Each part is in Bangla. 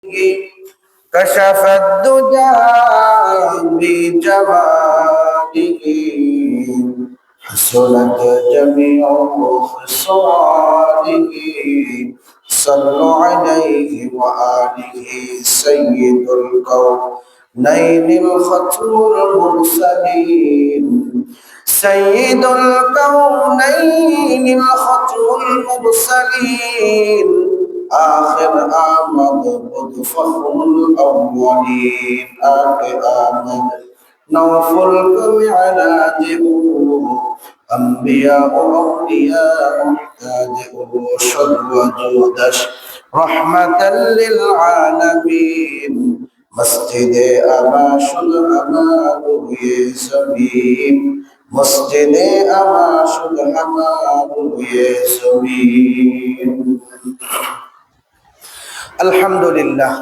كشف الدجى بجماله حسنت جميع خصاله صلوا عليه وآله سيد الكونين الختم المرسلين سيد الكونين الختم المرسلين آخر آمد فخر الأولين آخر آمد نوفل كمعراج أنبياء أولياء محتاج أرشد وجودش رحمة للعالمين مسجد أبا شد أبا روي سبيل مسجد أبا شد أبا روي سبيل আলহামদুলিল্লাহ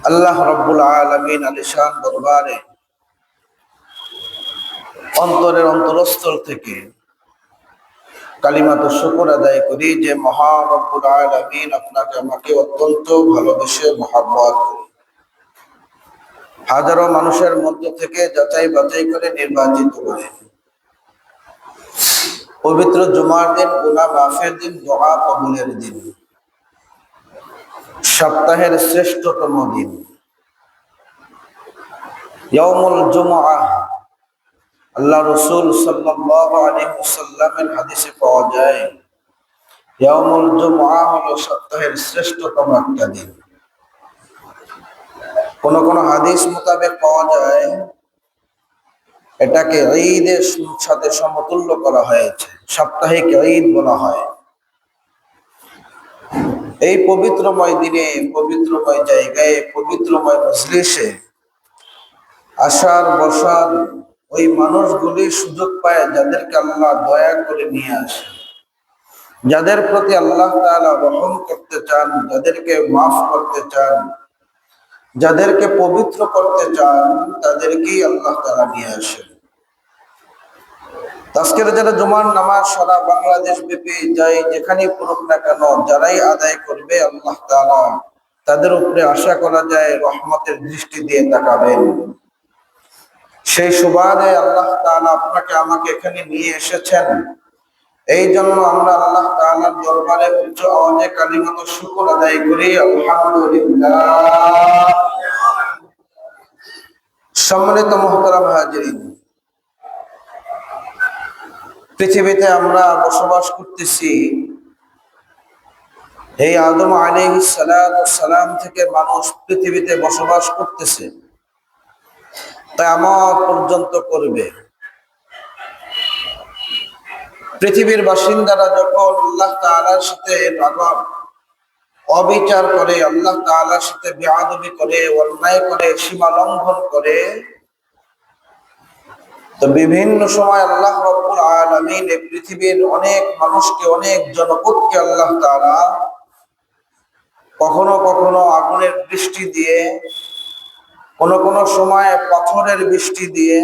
আল্লাহ রাব্বুল আলামিন আলিশান দরবারে অন্তরের অন্তরস্থল থেকে কালিমাত শুকর আদায় করি যে মহান রব্বুল আলামিন আপনাকে আমাকে অত্যন্ত ভালোবেসে মহব্বত করে হাজারো মানুষের মধ্য থেকে যাচাই বাছাই করে নির্বাচিত করে পবিত্র জুমার দিন গুনাহ মাফের দিন দোয়া কবুলের দিন সপ্তাহের শ্রেষ্ঠতম দিন ইয়াউমুল জুমআহ আল্লাহ রাসূল সাল্লাল্লাহু আলাইহি ওয়াসাল্লামের হাদিসে পাওয়া যায় ইয়াউমুল জুমআহ হলো সপ্তাহের শ্রেষ্ঠতম একটা দিন। কোন কোন হাদিস মোতাবেক পাওয়া যায় এটাকে ঈদের সাথে সমতুল্য করা হয়েছে, সাপ্তাহিক ঈদ বলা হয়। এই পবিত্রময় দিনে পবিত্রময় জায়গায় পবিত্রময় মজলিসে আসার বসার ওই মানুষগুলি সুযোগ পায় যাদেরকে আল্লাহ দয়া করে নিয়ে আসে, যাদের প্রতি আল্লাহ তাআলা রহম করতে চান, যাদেরকে মাফ করতে চান, যাদেরকে পবিত্র করতে চান তাদেরকেই আল্লাহ তাআলা নিয়ে আসেন। আজকের যারা জুমার নামাজ সারা বাংলাদেশ ব্যাপী যাই যেখানেই পড়ুক না কেন যারাই আদায় করবে আল্লাহ তাআলা তাদের উপরে আশা করা যায় রহমতের দৃষ্টি দিয়ে তাকাবেন। সেই সুবাদে আল্লাহ তাআলা আপনাকে আমাকে এখানে নিয়ে এসেছেন, এই জন্য আমরা আল্লাহ তাআলার দরবারে উচ্চ আওয়াজে কালিমাত শুকর আদায় করি আলহামদুলিল্লাহ। সম্মানিত মুহতারাম হাজিরিন, পৃথিবীতে আমরা বসবাস করতেছি, এই আদম আলাইহিস সালাম থেকে মানুষ পৃথিবীতে বসবাস করতেছে, কিয়ামত পর্যন্ত করবে। পৃথিবীর বাসিন্দারা যখন আল্লাহ তাআলার সাথে অবিচার করে, আল্লাহ তাআলার সাথে বেয়াদবি করে, অন্যায় করে, সীমা লঙ্ঘন করে, তো বিভিন্ন সময় আল্লাহ রাব্বুল আলামিন এই পৃথিবীর অনেক মানুষকে, অনেক জনপদকে আল্লাহ তাআলা কখনো কখনো আগুনের বৃষ্টি দিয়ে, কোন কোন সময় পাথরের বৃষ্টি দিয়ে,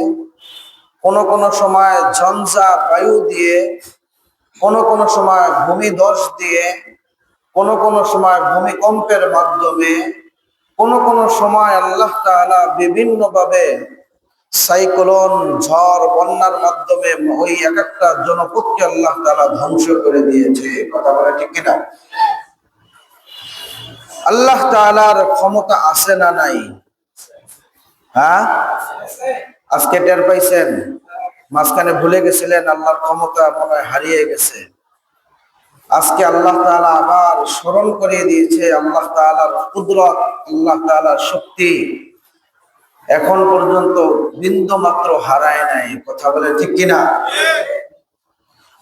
কোন কোন সময় ঝঞ্ঝা বায়ু দিয়ে, কোন কোন সময় ভূমিধস দিয়ে, কোন কোন সময় ভূমিকম্পের মাধ্যমে, কোন কোন সময় আল্লাহ তাআলা বিভিন্ন ভাবে সাইক্লোন, ঝড়, বন্যার মাধ্যমে ওই এক একটা জনপদকে আল্লাহ তাআলা ধ্বংস করে দিয়েছে। কথা বলে ঠিক কিনা? আল্লাহ তাআলার ক্ষমতা আছে না নাই? হ্যাঁ, আজকে টের পাইছেন? মাঝখানে ভুলে গেছিলেন আল্লাহর ক্ষমতা মনে হয় হারিয়ে গেছে। আজকে আল্লাহ তাআলা আবার স্মরণ করিয়ে দিয়েছে আল্লাহ তাআলার কুদরত, আল্লাহ তাআলার শক্তি এখন পর্যন্ত বিন্দু মাত্র হারায় নাই। কথা বলে ঠিক কিনা?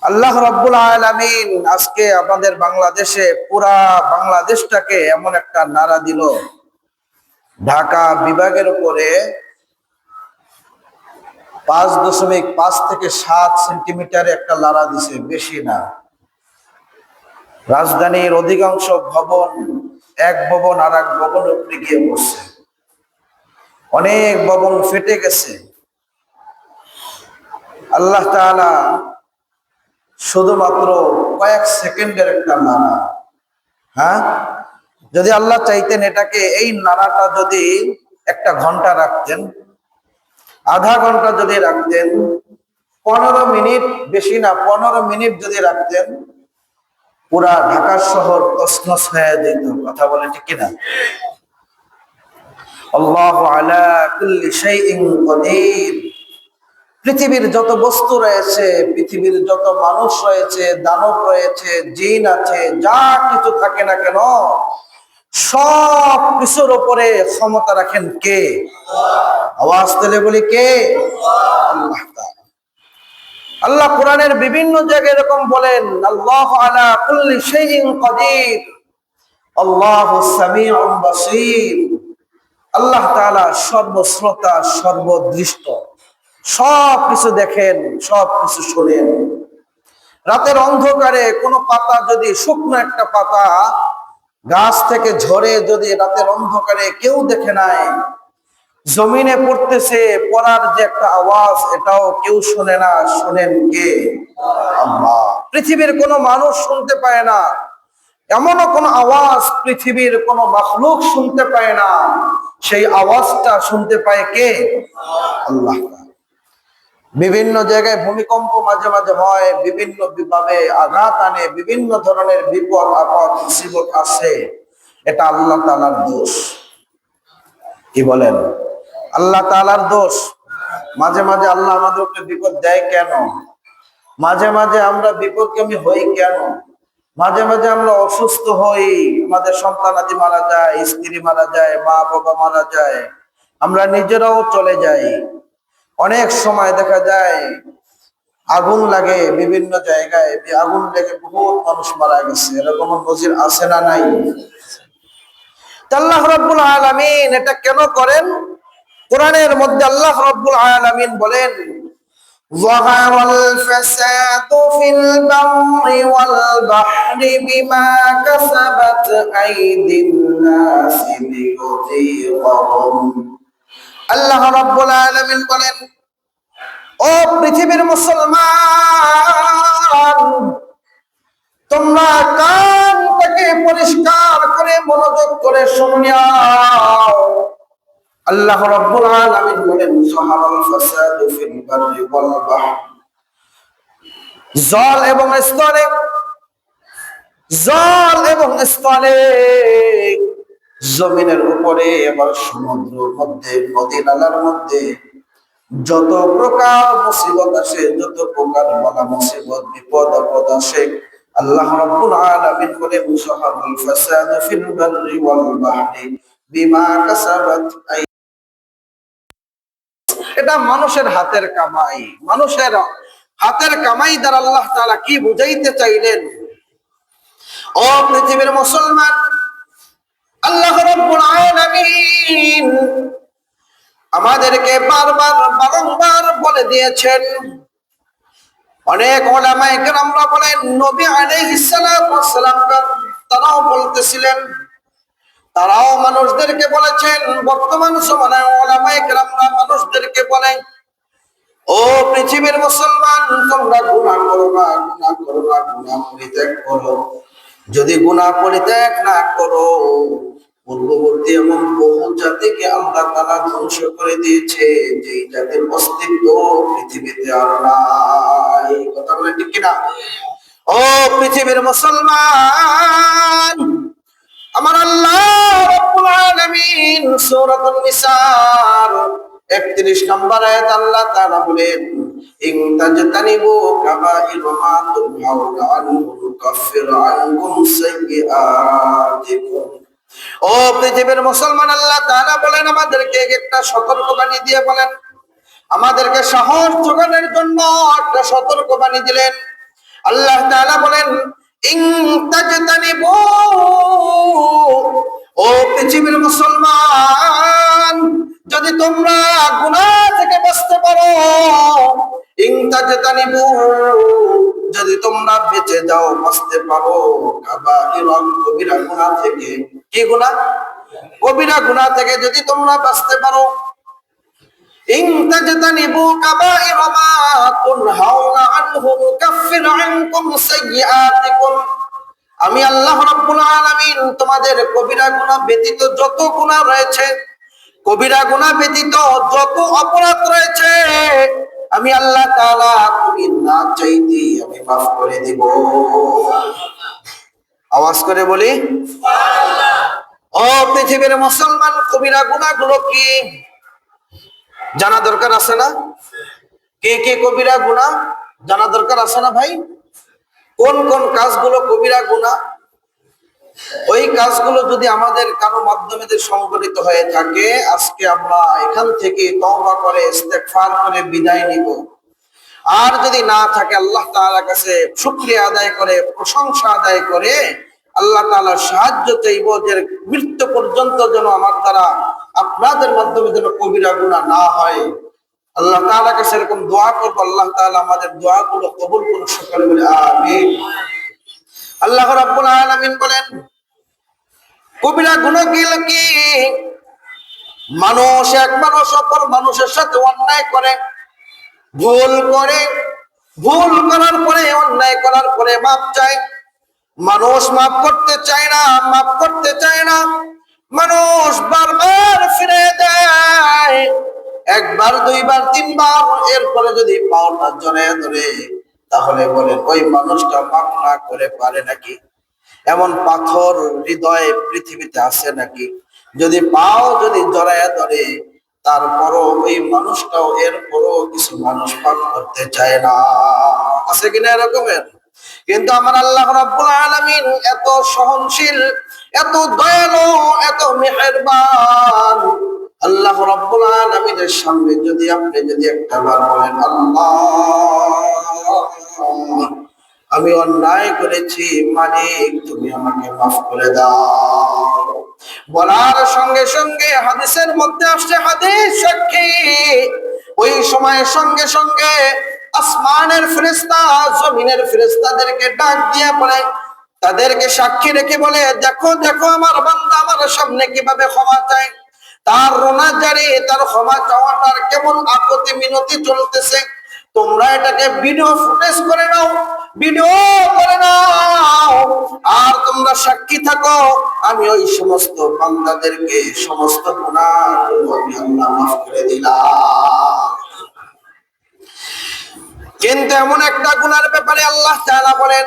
আল্লাহ রাব্বুল আলামিন আজকে আমাদের বাংলাদেশে পুরা বাংলাদেশটাকে এমন একটা নাড়া দিল, ঢাকা বিভাগের উপরে 5.5 থেকে 7 সেন্টিমিটার একটা লাড়া দিছে, বেশি না। রাজধানীর অধিকাংশ ভবন এক ভবন আর এক ভবন উপরে গিয়ে পড়ছে, অনেক ভবন ফেটে গেছে। আল্লাহ তাআলা শুধুমাত্র কয়েক সেকেন্ডের একটা নাড়া, হ্যাঁ, যদি আল্লাহ চাইতেন এটাকে, এই নাড়াটা যদি 1 ঘন্টা রাখতেন, আধা ঘন্টা যদি রাখতেন, 15 মিনিট, বেশি না 15 মিনিট যদি রাখতেন, পুরা ঢাকা শহর তছনছ হয়ে যেত। কথা বলে ঠিক কিনা? আল্লাহু আলা কুল্লি শাইইন কাদির। পৃথিবীর যত বস্তু রয়েছে, পৃথিবীর যত মানুষ রয়েছে, দানব রয়েছে, জিন আছে, যা কিছু থাকে না কেন, সব কিছুর উপরে ক্ষমতা রাখেন কে? আওয়াজ তুলে বলি কে? আল্লাহ তাআলা। আল্লাহ কোরআনের বিভিন্ন জায়গায় এরকম বলেন, আল্লাহু আলা কুল্লি শাইইন কাদির, আল্লাহুস সামিউন বাসীর। আল্লাহ তাআলা সর্বশ্রোতা, সর্বদৃষ্ট, সব কিছু দেখেন, সব কিছু শোনেন। রাতের অন্ধকারে কোনো পাতা যদি, শুকনো একটা পাতা গাছ থেকে ঝরে যদি রাতের অন্ধকারে কেউ দেখে নাই, জমিনে পড়তেছে, পড়ার যে একটা আওয়াজ, এটাও কেউ শোনে না, শোনেন কে? আল্লাহ। পৃথিবীর কোনো মানুষ শুনতে পায় না, এমনও কোন আওয়াজ পৃথিবীর কোন মাখলুক শুনতে পায় না, সেই আওয়াজটা শুনতে পায় কে? আল্লাহ। বিভিন্ন জায়গায় ভূমিকম্প মাঝে মাঝে হয়, বিভিন্ন ভাবে আঘাত আনে, বিভিন্ন ধরনের বিপদ আপদ মুসিবত আসে, এটা আল্লাহ তাআলার দোষ। কি বলেন? আল্লাহ তাআলার দোষ। মাঝে মাঝে আল্লাহ আমাদেরকে বিপদ দেয় কেন? মাঝে মাঝে আমরা বিপদগামী হই কেন? মাঝে মাঝে আমরা অসুস্থ হই, আমাদের সন্তানাদি মারা যায়, স্ত্রী মারা যায়, মা বাবা মারা যায়, আমরা নিজেরাও চলে যাই। অনেক সময় দেখা যায় আগুন লাগে বিভিন্ন জায়গায়, আগুন লেগে বহুত মানুষ মারা গেছে, এরকম নজির আছে না নাই? আল্লাহ রাব্বুল আলামিন এটা কেন করেন? কোরআনের মধ্যে আল্লাহ রাব্বুল আলামিন বলেন, ظهر الفساد في البر والبحر بما كسبت أيدي الناس ليذيقهم। আল্লাহ রাব্বুল আলামিন বলেন, ও পৃথিবীর মুসলমান, তোমরা কানটাকে পরিষ্কার করে মনোযোগ করে শুনিয়াও। আল্লাহ রাব্বুল আলামিন বলেন, যাহারাল ফাসাদু ফিল বাররি ওয়াল বাহর, জল এবং স্থলে, জল এবং স্থলে, জমিনের উপরে এবং সমুদ্রের মধ্যে, নদী নালার মধ্যে যত প্রকার মুসিবত আসে, যত প্রকার বালা মুসিবত বিপদ আপদ আসে, আল্লাহ রাব্বুল আলামিন বলেন, যাহারাল ফাসাদু ফিল বাররি ওয়াল বাহরি বিমা কাসাবাত। এটা মানুষের হাতের কামাই, মানুষের হাতের কামাই দ্বারা আল্লাহ তাআলা কি বুঝাইতে চাইলেন? ও পৃথিবীর মুসলমান, আল্লাহ রাব্বুল আলামিন আমাদেরকে বারবার বারংবার বলে দিয়েছেন। অনেক উলামায়ে কেরামরা বলেন, নবী আলাইহিস সালাতু ওয়াস সালাম তারাও বলতেছিলেন, তারাও মানুষদেরকে বলেছেন। বর্তমান সময়ে উলামায়ে কেরামরা মানুষদেরকে বলেন, ও পৃথিবীর মুসলমান, তোমরা গুনাহ করো না, গুনাহ করো না, গুনাহ পরিত্যাগ করো। যদি গুনাহ পরিত্যাগ না করো, পূর্ববর্তী এমন বহু জাতিকে আল্লাহ তাআলা ধ্বংস করে দিয়েছে, যেই জাতির অস্তিত্ব পৃথিবীতে আর নাই। কথা বলে ঠিক কিনা? ও পৃথিবীর মুসলমান, আমার আল্লাহ রাব্বুল আলামিন সূরাতুন নিসার 31 নম্বর আয়াত আল্লাহ তাআলা বলেন, ইন তাজতানিবু কাবাইরা মা তুনহাউনা আনহু নুকাফির আনকুম সাইয়্যাতিকুম। ও পৃথিবীর মুসলমান, আল্লাহ তাআলা বলেন, আমাদেরকে একটা সতর্কবাণী দিয়ে বলেন, আমাদেরকে সাহস জোগানোর জন্য একটা সতর্কবাণী দিলেন। আল্লাহ তাআলা বলেন, ইন তাজতানিবু, ও পৃথিবীর মুসলমান, যদি তোমরা গুনাহ থেকে বাঁচতে পারো, ইন তাজতানিবু, যদি তোমরা বেঁচে যাও, বাঁচতে পারো, কাবাইরা, কবিরা গুনাহ থেকে। কি গুনাহ? কবিরা গুনাহ থেকে যদি তোমরা বাঁচতে পারো, ইন তাজতানিবু কাবাইরা মা তুনহাউনা আনহু নুকাফির আনকুম সাইয়্যাতিকুম। আমি আল্লাহ রাব্বুল আলামিন তোমাদের কবিরা গুনাহ ব্যতীত যত গুনাহ রয়েছে, কবিরা গুনাহ ব্যতীত যত অপরাধ রয়েছে, আমি আল্লাহ তাআলা তুমি না চাইতে আমি মাফ করে দিব। আওয়াজ করে বলি সুবহানাল্লাহ। ও পৃথিবীর মুসলমান, কবিরা গুনাহগুলো কি জানা দরকার আছে না? কে কে কবিরা গুনাহ জানা দরকার আছে না ভাই? কোন কোন কাজগুলো কবিরা গুনাহ? ওই কাজগুলো যদি আমাদের কারো মাধ্যমে সংগঠিত হয়ে থাকে, আজকে আমরা এখান থেকে তওবা করে ইস্তেগফার করে বিদায় নিব। আর যদি না থাকে, আল্লাহ তাআলার কাছে শুকরিয়া আদায় করে প্রশংসা আদায় করে আল্লাহ তাআলার সাহায্য চাইব যে মৃত্যু পর্যন্ত যেন আমার দ্বারা আপনাদের মাধ্যমে যেন কবিরা গুনাহ না হয়। আল্লাহ তাআলার কাছে এরকম দোয়া করব, আল্লাহ তাআলা আমাদের দোয়াগুলো কবুল করুন। সকলে বলে আমিন। আল্লাহ রাব্বুল আলামিন বলেন, কবিরা গুনাহ কি? মানুষ এক মানুষ অপর মানুষের সাথে অন্যায় করে, ভুল করে, ভুল করার পরে অন্যায় করার পরে মাপ চায়। মানুষ মাফ করতে চায় না, মাফ করতে চায় না, মানুষ বারবার ফিরে দেয়, একবার দুইবার তিনবার, এরপরে যদি পাওটা জড়ায় ধরে তাহলে বলেন ওই মানুষটা মাফ না করে পারে নাকি? এমন পাথর হৃদয়ে পৃথিবীতে আছে নাকি? যদি পাও যদি জড়ায় ধরে তারপরও ওই মানুষটাও এরপরও কিছু মানুষ মাফ করতে চায় না। আছে কিনা এরকমের? কিন্তু আমার আল্লাহ রাব্বুল আলামিন এত সহনশীল, এত দয়ালু, এত মেহেরবান। আল্লাহ রাব্বুল আলামিনের সামনে যদি আপনি যদি একটাবার বলেন আল্লাহ আমি অন্যায় করেছি, মালিক তুমি আমাকে মাফ করে দাও, বলার সঙ্গে সঙ্গে হাদিসের মধ্যে আসছে, হাদিস সাক্ষী, ওই সময়ের সঙ্গে সঙ্গে আসমানের ফেরেশতা জমিনের ফেরেশতাদেরকে ডাক দিয়ে বলে, তাদেরকে সাক্ষী রেখে বলে, দেখো দেখো আমার বান্দা আমার সামনে কিভাবে ক্ষমা চায়, তার রোনা জারি, তার ক্ষমা চাওয়াটার কেমন আকতি মিনতি চলতেছে, তোমরা এটাকে ভিডিও ফুটেজ করে নাও, ভিডিও করে নাও, আর তোমরা সাক্ষী থাকো আমি ওই সমস্ত বান্দাদেরকে সমস্ত গুনাহ আমি আল্লাহ মাফ করে দিলাম। কিন্তু এমন একটা গুনার ব্যাপারে আল্লাহ তাআলা বলেন,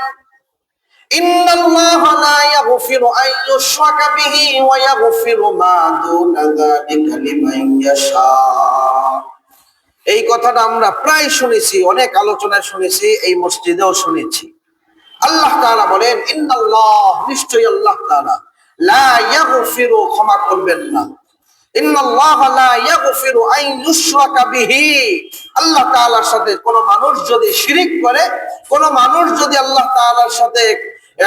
ইন্নাল্লাহা লা ইয়াগফিরু আন ইউশরাকা বিহি ওয়া ইয়াগফিরু মা দুনা যালিকা লিমান ইয়াশা। এই কথাটা আমরা প্রায় শুনেছি, অনেক আলোচনায় শুনেছি, এই মসজিদেও শুনেছি। আল্লাহ তাআলা বলেন, ইন্নাল্লাহ নিশ্চয়ই আল্লাহ তাআলা লা ইয়াগফিরু ক্ষমা করবেন না, ইন্নাল্লাহা লা ইয়াগফিরু আন ইউশরাকা বিহি, আল্লাহ তাআলার সাথে কোন মানুষ যদি শিরিক করে, কোন মানুষ যদি আল্লাহ তাআলার সাথে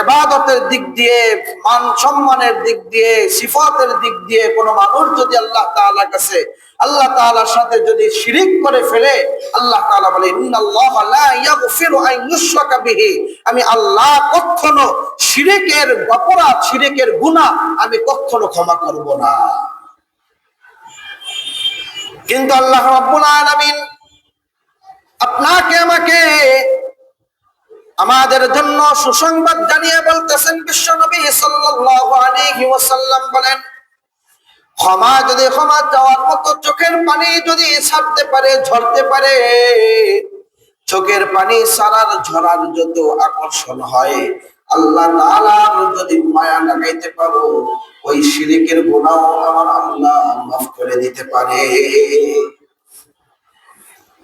ইবাদতের দিক দিয়ে, মান সম্মানের দিক দিয়ে, সিফাতের দিক দিয়ে কোন মানুষ যদি আল্লাহ তাআলার কাছে আল্লাহ তাআলার সাথে যদি শিরিক করে ফেলে, আল্লাহ তাআলা বলে ইন্নাল্লাহা লা ইয়াগফিরু আন ইউশরাকা বিহি, আমি আল্লাহ কখনো শিরিকের অপরাধ, শিরিকের গুনাহ আমি কখনো ক্ষমা করব না। কিন্তু আল্লাহ রাব্বুল আলামিন আপনাকে আমাকে আমাদের জন্য সুসংবাদ জানিয়ে বলতেছেন, বিশ্বনবী সাল্লাল্লাহু আলাইহি ওয়াসাল্লাম বলেন, ক্ষমা যদি ক্ষমা চাওয়ার মতো চোখের পানি যদি ছাড়তে পারে, ঝরতে পারে, চোখের পানি সারার ঝরার যত আকর্ষণ হয়, আল্লাহ তাআলার যদি মায়া লাগাইতে পারো, ওই শিরকের গুনাহ আমার আল্লাহ মাফ করে দিতে পারে।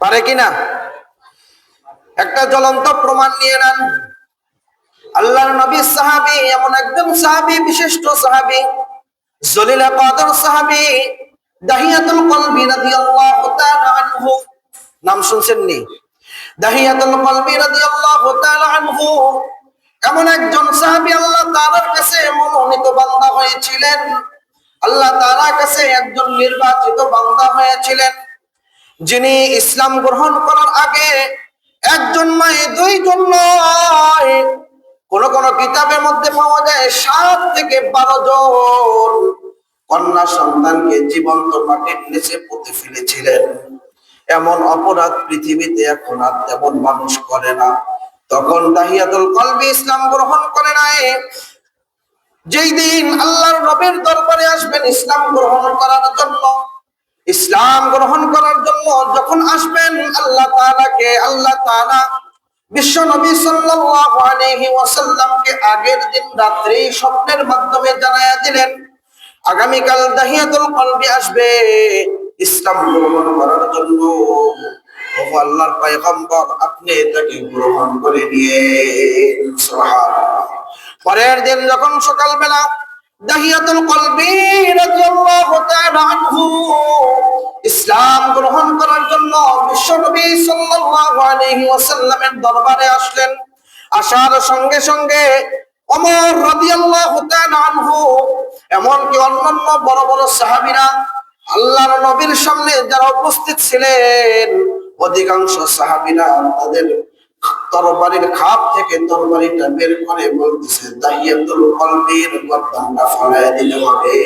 পারে কিনা? একটা জ্বলন্ত প্রমাণ নিয়ে নেন। আল্লাহর নবী সাহাবী, এমন একজন সাহাবী, বিশিষ্ট সাহাবী, জলিল কদর সাহাবী, দাহিয়াতুল কলবি রাদিয়াল্লাহু তাআলা আনহু, নাম শুনছেন নি? দাহিয়াতুল কলবি রাদিয়াল্লাহু তাআলা আনহু এমন একজন সাহাবী, আল্লাহ তাআলার কাছে মনোনীত বান্দা হয়েছিলেন, আল্লাহ তাআলার কাছে একজন নির্বাচিত বান্দা হয়েছিলেন, যিনি ইসলাম গ্রহণ করার আগে একজন নয়, দুইজন নয়, কোন কোন কিতাবের মধ্যে পাওয়া যায় 7 থেকে 12 জন কন্যা সন্তানকে জীবন্ত মাটির নিচে পুঁতে ফেলেছিলেন। এমন অপরাধ পৃথিবীতে এখন আর তেমন মানুষ করে না। তখন দাহিয়াতুল কলবি ইসলাম গ্রহণ করে নাই। যেই দিন আল্লাহর নবীর দরবারে আসবেন ইসলাম গ্রহণ করার জন্য, ইসলাম গ্রহণ করার জন্য যখন আসবেন, আল্লাহ তাআলা বিশ্ব নবী সাল্লাল্লাহু আলাইহি ওয়াসাল্লামকে আগের দিন রাত্রে স্বপ্নের মাধ্যমে জানায়া দিলেন, আগামীকাল দাহিয়াতুল কলবি আসবে ইসলাম গ্রহণ করার জন্য। ও আল্লাহর পয়গম্বর, আপনি তাকে গ্রহণ করে নিয়েন। সুবহানাল্লাহ। পরের দিন যখন সকালবেলা দাহিয়াতুল কলবি রাদিয়াল্লাহু তাআলা আনহু ইসলাম গ্রহণ করার জন্য বিশ্বনবী সাল্লাল্লাহু আলাইহি ওয়াসাল্লামের দরবারে আসলেন। আসার সঙ্গে সঙ্গে ওমর রাদিয়াল্লাহু তাআলা আনহু এমনকি অন্যান্য বড় বড় সাহাবীরা, আল্লাহর নবীর সামনে যারা উপস্থিত ছিলেন, অধিকাংশ সাহাবীরা তাদের তরবারির খাপ থেকে তরবারিটা বের করে বলতেছে, দাহিয়াতুল কলবির গর্দানটা ফলায় দিতে হবে,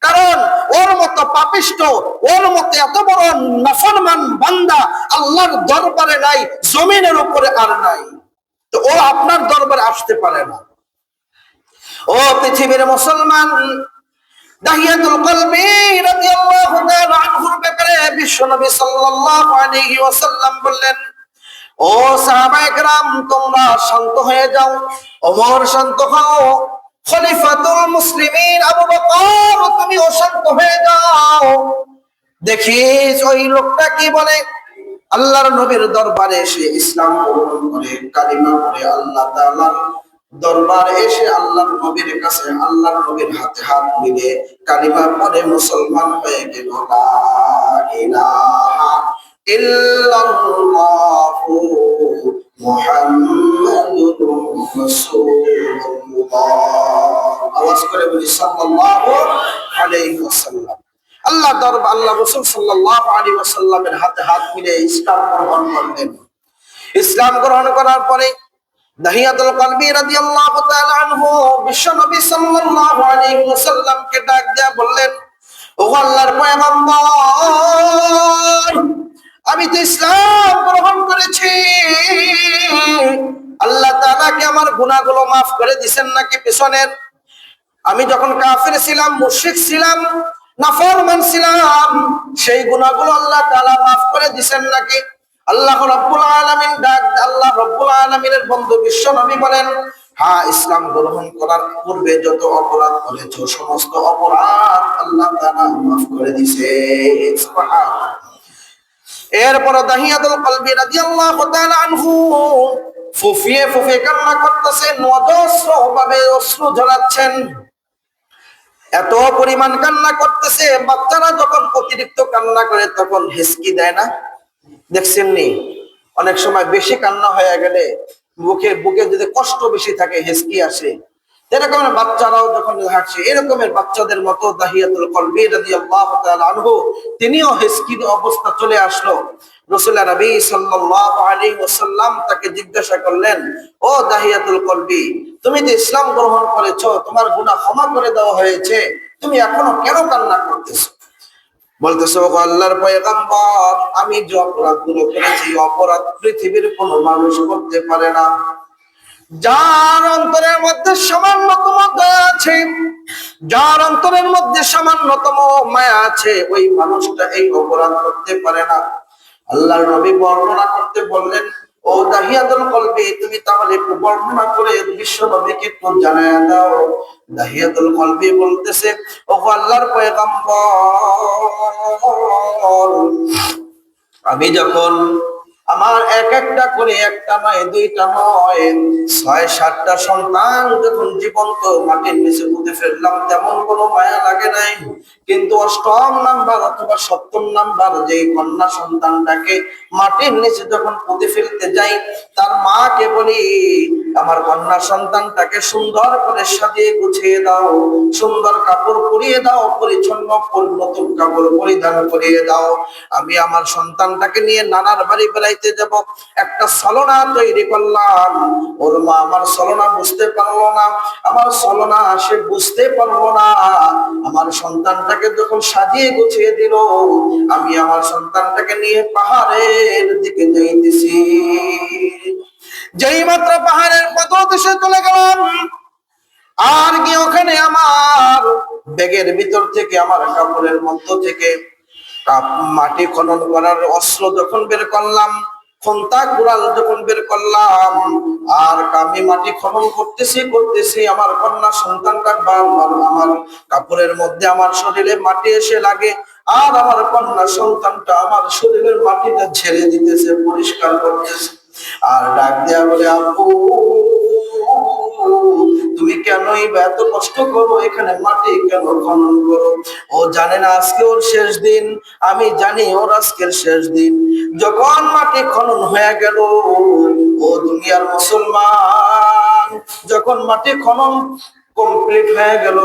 কারণ ওর মতো পাপিষ্ট, ওর মতো এত বড় নাফরমান বান্দা আল্লাহর দরবারে নাই, জমিনের উপরে আর নাই, তো ও আপনার দরবারে আসতে পারে না। ও পৃথিবীর মুসলমান, দাহিয়াতুল কলবি রাদিয়াল্লাহু তাআলা আনহুর ব্যাপারে বিশ্বনবী সাল্লাল্লাহু আলাইহি ওয়াসাল্লাম বললেন, ও সাহাবায়ে কেরাম, তোমরা শান্ত হয়ে যাও। ওমর শান্ত হও, খলিফাতুল মুসলিমিন আবু বকর তুমিও শান্ত হয়ে যাও। দেখিস ওই লোকটা কি বলে। আল্লাহর নবীর দরবারে এসে ইসলাম গ্রহণ করে, কালিমা পড়ে আল্লাহ তাআলার দরবারে এসে আল্লাহর নবীর কাছে আল্লাহর নবীর হাতে হাত মিলে কালিমা পড়ে মুসলমান হয়ে গেল। লা ইলাহা ইল্লাল্লাহু মুহাম্মাদুর রাসূলুল্লাহ। আওয়াজ করে বলি সাল্লাল্লাহু আলাইহি ওয়াসাল্লাম। আল্লাহ রাসূল সাল্লাল্লাহু আলাইহি ওয়াসাল্লামের হাতে হাত মিলে ইসলাম গ্রহণ করলেন। ইসলাম গ্রহণ করার পরে দাহিয়াতুল কলবি রাদিয়াল্লাহু তাআলা আনহু বিশ্বনবী সাল্লাল্লাহু আলাইহি ওয়াসাল্লামকে ডাক দিয়ে বললেন, ও আল্লাহর পয়গম্বর, আমি তো ইসলাম গ্রহণ করেছি, আল্লাহ তাআলা কি আমার গুনাহগুলো maaf করে দিবেন নাকি পিছনের? আমি যখন কাফির ছিলাম, মুশরিক ছিলাম, নাফরমান ছিলাম, সেই গুনাহগুলো আল্লাহ তাআলা maaf করে দিবেন নাকি? আল্লাহ রাব্বুল আলামিন আল্লাহ রাব্বুল আলামিনের বন্ধু বিশ্ব নবী বলেন, হ্যাঁ, ইসলাম গ্রহণ করার পূর্বে যত অপরাধ করেছো সমস্ত অপরাধ আল্লাহ তাআলা maaf করে দিয়েছে। সুবহানাল্লাহ। এরপর দাহিয়াতুল কলবি রাদিয়াল্লাহু তাআলা আনহু ফুফিয়ে ফুফিয়ে কান্না করতেছেন, অজস্র ভাবে অশ্রু ঝরাচ্ছেন, এত পরিমাণ কান্না করতেছে। বাচ্চারা যখন অতিরিক্ত কান্না করে তখন হিসকি দেয় না, দেখছেন নি? অনেক সময় বেশি কান্না হয়ে গেলে বুকে যদি কষ্ট বেশি থাকে হিসকি আসে। এরকম বাচ্চারাও যখন হাঁটছে, এরকমের বাচ্চাদের মতো দাহিয়াতুল কলবি রাদিয়াল্লাহু তাআলা আনহু তিনিও হিসকির অবস্থা চলে আসলো। রাসূলুল্লাহ নবী সাল্লাল্লাহু আলাইহি ওয়াসাল্লাম তাকে জিজ্ঞাসা করলেন, ও দাহিয়াতুল কলবি, তুমি তো ইসলাম গ্রহণ করেছো, তোমার গুনাহ ক্ষমা করে দেওয়া হয়েছে, তুমি এখনো কেন কান্না করতেছো? বলতেছে, ও আল্লাহর পয়গম্বর, আমি যে অপরাধগুলো করেছি অপরাধ পৃথিবীর কোনো মানুষ করতে পারে না। যার অন্তরের মধ্যে সামান্যতম দয়া আছে, যার অন্তরের মধ্যে সামান্যতম মায়া আছে, ওই মানুষটা এই অপরাধ করতে পারে না। আল্লাহর নবী বর্ণনা করতে বললেন, ও দাহিয়াতুল কলবি, তুমি তাহলে একটু বর্ণনা করে বিশ্ব নবীকে একটু জানায়া দাও। দাহিয়াতুল কলবি বলতেছে, ও আল্লাহর পয়গম্বর, আমি যখন আমার একটা করে, একটা নয়, দুইটা নয়, ৬-৭টা সন্তান যখন জীবন্ত মাটির নিচে পুঁতে ফেললাম, তেমন কোনো মায়া লাগে নাই। কিন্তু ৮ম নাম্বার অথবা ৭ম নাম্বার যেই কন্যা সন্তানটাকে মাটির নিচে যখন পুঁতে ফেলতে যাই, তার মাকে বলি, আমার কন্যা সন্তানটাকে সুন্দর করে সাজিয়ে গুছিয়ে দাও, সুন্দর কাপড় পরিয়ে দাও, পরিচ্ছন্ন নতুন কাপড় পরিধান করিয়ে দাও। আমি আমার সন্তানটাকে নিয়ে নানার বাড়ি বেড়াইতে যাব, একটা ছলনা তৈরি করলাম। ওর মা আমার ছলনা বুঝতে পারলো না, আমার ছলনা সে বুঝতে পারলো না। আমার সন্তানটাকে যখন সাজিয়ে গুছিয়ে দিল, আমি আমার সন্তানটাকে নিয়ে পাহাড়ের দিকে যাইতেছি। যেই মাত্র পাহাড়ের পাদদেশে চলে গেলাম, আর কি ওখানে আমার ব্যাগের ভিতর থেকে, আমার কাপড়ের মধ্য থেকে মাটি খনন করার অস্ত্র যখন বের করলাম, খন্তা কুড়াল যখন বের করলাম, আর আমি মাটি খনন করতেছি আমার কন্যা সন্তানটা বারবার আমার কাপড়ের মধ্যে, আমার শরীরে মাটি এসে লাগে, আর আমার কন্যা সন্তানটা আমার শরীরের মাটিটা ঝেড়ে দিতেছে, পরিষ্কার করতেছে, আর ডাক দেয়া বলে, আপু তুমি কেনই বা এত কষ্ট করো, এখানে মাটি কেন খনন করো? ও জানে না আজকে ওর শেষ দিন, আমি জানি ওর আজকের শেষ দিন। যখন মাটি খনন হয়ে গেল, ও দুনিয়ার মুসলমান, যখন মাটি খনন কমপ্লিট হয়ে গেল,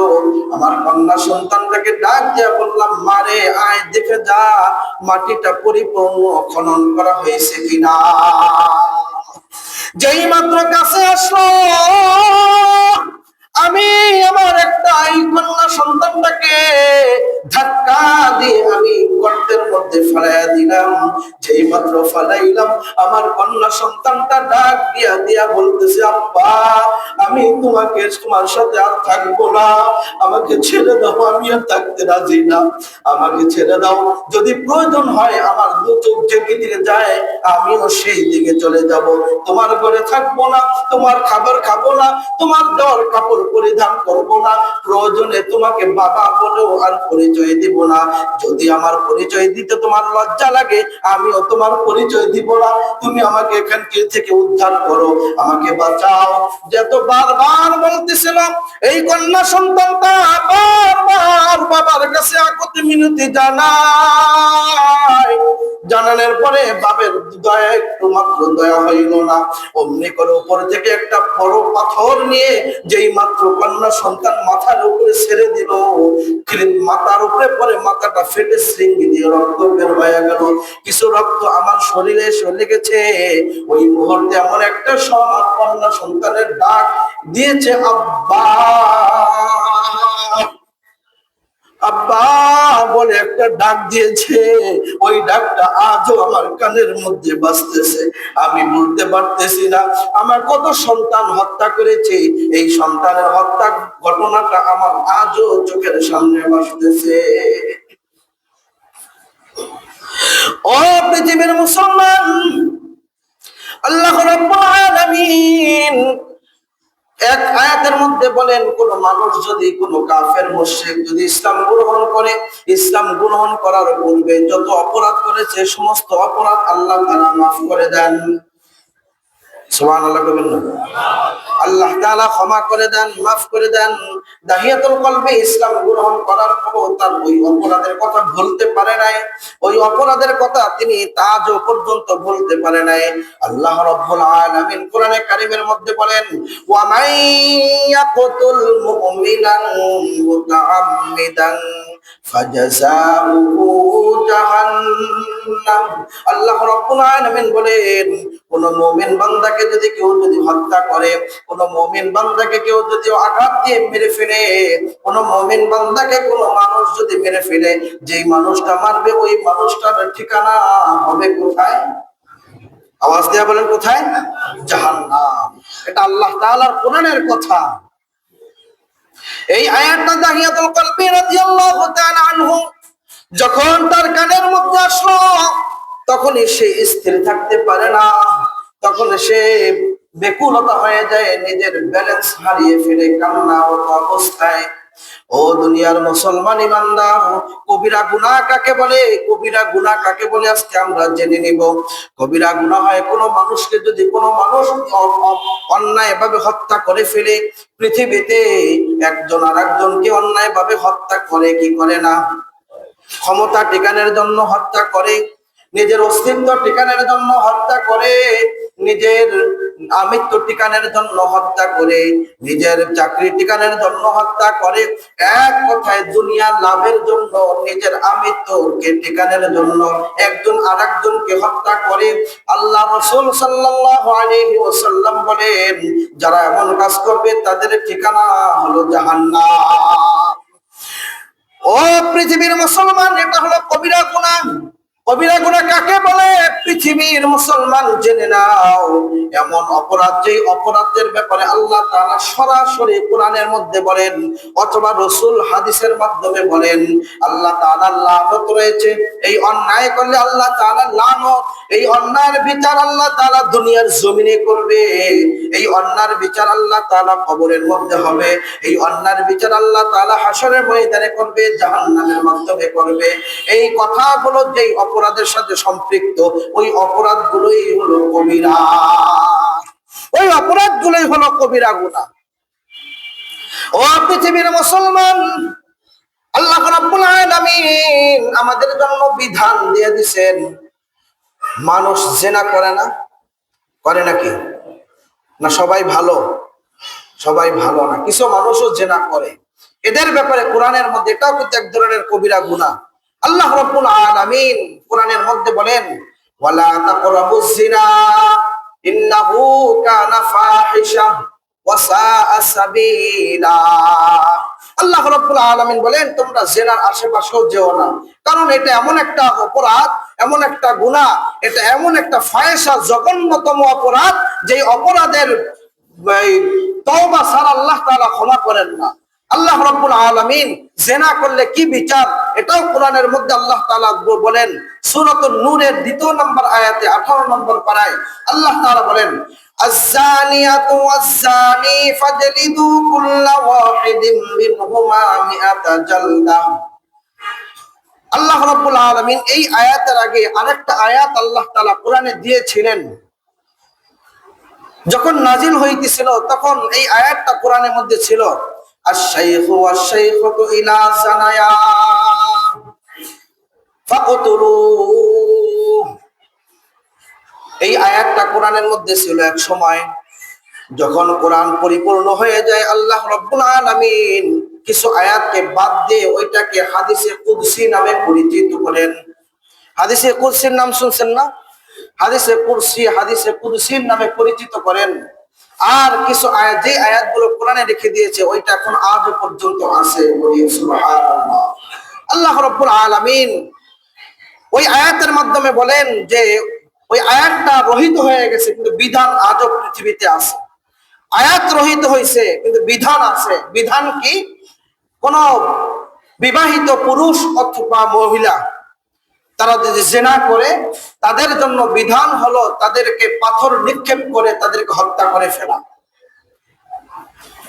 আমার কন্যা সন্তানটাকে ডাক দিয়ে বললাম, মারে আয় দেখে যা মাটিটা পরিপূর্ণ খনন করা হয়েছে কিনা। যেই মাত্র কাছে আসলো, আমি আমার একটা কন্যা সন্তানটাকে ধাক্কা দিয়ে আমি গর্তের মধ্যে ফেলাইয়া দিলাম। যেই মাত্র ফেলাইলাম, আমার কন্যা সন্তানটা ডাক দিয়া দিয়া বলতেছে, আব্বা আমি তোমার সাথে আর থাকবো না, আমাকে ছেড়ে দাও, আমি আর থাকতে রাজি না, আমাকে ছেড়ে দাও, যদি প্রয়োজন হয় আমার দু চোখ যেদিকে যায় আমিও সেই দিকে চলে যাব, তোমার ঘরে থাকবো না, তোমার খাবার খাবো না, তোমার দেওয়ার কাপড় পরিধান করবো না, প্রয়োজনে তোমাকে বাবা বলেও আর পরিচয় দিব না, যদি আমার পরিচয় দিতে তোমার লজ্জা লাগে আমিও তোমার পরিচয় দিব না, তুমি আমাকে এখান থেকে উদ্ধার করো, আমাকে বাঁচাও। যত বারবার বলতেছিলাম, এই কন্যা সন্তানটা বারবার বাবার কাছে আকতি মিনতি জানানোর পরে বাবের দয়া একটু মাত্র দয়া হইল না, অমনি করে উপর থেকে একটা বড় পাথর নিয়ে যেই মাত্র কন্যা সন্তান মাথার উপরে ছেড়ে দিল, মাথার উপরে পরে মাথাটা ফেটে শৃঙ্গি দিয়ে রক্ত বের হয়ে গেল, কিছু রক্ত আমার শরীরে এসে লেগেছে। ওই মুহূর্তে এমন একটা সময় কন্যা সন্তানের ডাক দিয়েছে, আব্বা আব্বা বলে একটা ডাক দিয়েছে, ওই ডাকটা আজও আমার কানের মধ্যে বাজতেছে, আমি বলতে পারতেছি না আমার কত সন্তান হত্যা করেছে, এই সন্তানের হত্যা ঘটনাটা আমার আজও চোখের সামনে বাজতেছে। ও পৃথিবীর মুসলমান, আল্লাহ রাব্বুল আলামিন এক আয়াতের মধ্যে বলেন, কোন মানুষ যদি, কোন কাফের মুশরিক যদি ইসলাম গ্রহণ করে, ইসলাম গ্রহণ করার পূর্বে যত অপরাধ করেছে সমস্ত অপরাধ আল্লাহ তাআলা মাফ করে দেন। সুবহানাল্লাহ কইবেন না? আল্লাহ তাআলা ক্ষমা করে দেন, মাফ করে দেন। দাহিয়াতুল কলবে ইসলাম গ্রহণ করার পরও তার ওই অপরাধের কথা ভুলতে পারে নাই, ওই অপরাধের কথা তিনি আজও পর্যন্ত ভুলতে পারে নাই। আল্লাহ রাব্বুল আলামিন কোরআনে কারীমের মধ্যে বলেন, ওয়া মাইয়াকুতুল মুমিনান মুতাআম্মিদান ফাজাযাউহু জাহান্নাম। আল্লাহ রাব্বুল আলামিন বলেন, কোন মুমিন বান্দাকে যদি কেউ যদি হত্যা করে, কোন মুমিন বান্দাকে কেউ যদি আঘাত দিয়ে মেরে ফেলে, কোন মুমিন বান্দাকে কোন মানুষ যদি মেরে ফেলে, যেই মানুষটা মারবে ওই মানুষটার ঠিকানা হবে কোথায়? আওয়াজ দিয়া বলেন কোথায়? জাহান্নাম। এটা আল্লাহ তাআলার কোরআনের কথা। এই আয়াতটা দাহিয়াতুল কলবি রাদিয়াল্লাহু তাআলা আনহু যখন তার কানের মধ্যে আসলো, তখনই সে স্থির থাকতে পারে না, তখন সে বেকুলতা হয়ে যায়, নিজের ব্যালেন্স হারিয়ে ফেলে কান্নারত অবস্থায়। ও দুনিয়ার মুসলমান ইমানদার, কবিরা গুনাহ কাকে বলে? কবিরা গুনাহ কাকে বলে আজকে আমরা জেনে নিব। কবিরা গুনাহ হয় কোন মানুষকে যদি কোনো মানুষ অন্যায় ভাবে হত্যা করে ফেলে। পৃথিবীতে একজন আর একজনকে অন্যায় ভাবে হত্যা করে কি করে না? ক্ষমতা টিকানোর জন্য হত্যা করে, নিজের অস্তিত্ব টিকানোর জন্য হত্যা করে, নিজের আমিত্ব টিকানোর জন্য হত্যা করে, নিজের চাকরি টিকানোর জন্য হত্যা করে, এক কথায় দুনিয়া লাভের জন্য, নিজের আমিত্বকে টিকানোর জন্য একজন আরেকজনকে হত্যা করে। আল্লাহ রাসূল সাল্লাল্লাহু আলাইহি ওয়াসাল্লাম বলেন, যারা এমন কাজ করবে তাদের ঠিকানা হলো জাহান্নাম। ও পৃথিবীর মুসলমান, এটা হলো কবিরা গুনাহ। কবিরা গুনাহ কাকে বলে? পৃথিবীর মুসলমান জেনে নাও, এমন অপরাধ যেই অপরাধের ব্যাপারে আল্লাহ তাআলা সরাসরি কোরআনের মধ্যে বলেন অথবা রাসূল হাদিসের মাধ্যমে বলেন আল্লাহ তাআলার লানত রয়েছে। এই অন্যায় করলে আল্লাহ তাআলার লানত, এই অন্যায়ের বিচার আল্লাহ তাআলা দুনিয়ার জমিনে করবে, এই অন্যায়ের বিচার আল্লাহ তাআলা কবরের মধ্যে হবে, এই অন্যায়ের বিচার আল্লাহ তাআলা হাশরের ময়দানে করবে, জাহান্নামের মাধ্যমে করবে। এই কথাগুলো যেই অপরাধের সাথে সম্পৃক্ত, ওই অপরাধগুলোই হলো কবিরা, ওই অপরাধগুলোই হলো কবিরা গুনাহ। ও পৃথিবীর মুসলমান, আল্লাহ রাব্বুল আলামিন আমাদের জন্য বিধান দিয়ে দিয়েছেন। মানুষ জিনা করে না? করে নাকি? না সবাই ভালো? সবাই ভালো না, কিছু মানুষও জিনা করে। এদের ব্যাপারে কোরআনের মধ্যে এটাও কিন্তু এক ধরনের কবিরা গুনাহ। আল্লাহ রাব্বুল আলামিন কোরআনের মধ্যে বলেন ওয়ালা তাকরাবুজ জিনা ইন্নাহু কানা ফাহিশা ওয়া সাআ সাবিলা। আল্লাহ রাব্বুল আলামিন বলেন তোমরা জিনার আশেপাশেও যেও না, কারণ এটা এমন একটা অপরাধ, এমন একটা গুনাহ, এটা এমন একটা ফাহিশা, জঘন্যতম অপরাধ, যেই অপরাধের তওবা ছাড়া আল্লাহ তাআলা ক্ষমা করেন না। আল্লাহ রাব্বুল আলামিন জিনা করলে কি বিচার, এটাও কোরআনের মধ্যে আল্লাহ তাআলা বলেন সূরাতুন নূরের 2 নম্বর আয়াতে 18 নম্বর পারায় আল্লাহ তাআলা বলেন আয-যানিয়াতু ওয়াজ-যানি ফাজলিদু কুল্লা ওয়াহিদিন মিনহুমা মিআতা জালদা। আল্লাহ রাব্বুল আলামিন এই আয়াতের আগে আরেকটা আয়াত আল্লাহ তাআলা কোরআনে দিয়েছিলেন। যখন নাজিল হইতেছিল তখন এই আয়াতটা কোরআনের মধ্যে ছিল আশ-শাইখু ওয়াশ-শাইখাতু ইলা জানায়া ফাকতুলু। এই আয়াতটা কোরআনের মধ্যে ছিল এক সময়। যখন কোরআন পরিপূর্ণ হয়ে যায় আল্লাহ রাব্বুল আলামিন কিছু আয়াতকে বাদ দিয়ে ওইটাকে হাদিসে কুদসি নামে পরিচিত করেন। হাদিসে কুদসির নাম শুনছেন না? হাদিসে কুদসি, হাদিসে কুদসির নামে পরিচিত করেন। আর কিছু আয়াত, যে আয়াতগুলো কোরআনে রেখে দিয়েছে ওইটা এখন আজ পর্যন্ত আছে। সুবহানাল্লাহ। আল্লাহ রাব্বুল আলামিন ওই আয়াতের মাধ্যমে বলেন যে ওই আয়াতটা রহিত হয়ে গেছে কিন্তু বিধান আজও পৃথিবীতে আছে। আয়াত রহিত হয়েছে কিন্তু বিধান আছে। বিধান কি? কোন বিবাহিত পুরুষ অথবা মহিলা তারা যদি জিনা করে তাদের জন্য বিধান হলো তাদেরকে পাথর নিক্ষেপ করে তাদেরকে হত্যা করে ফেলা।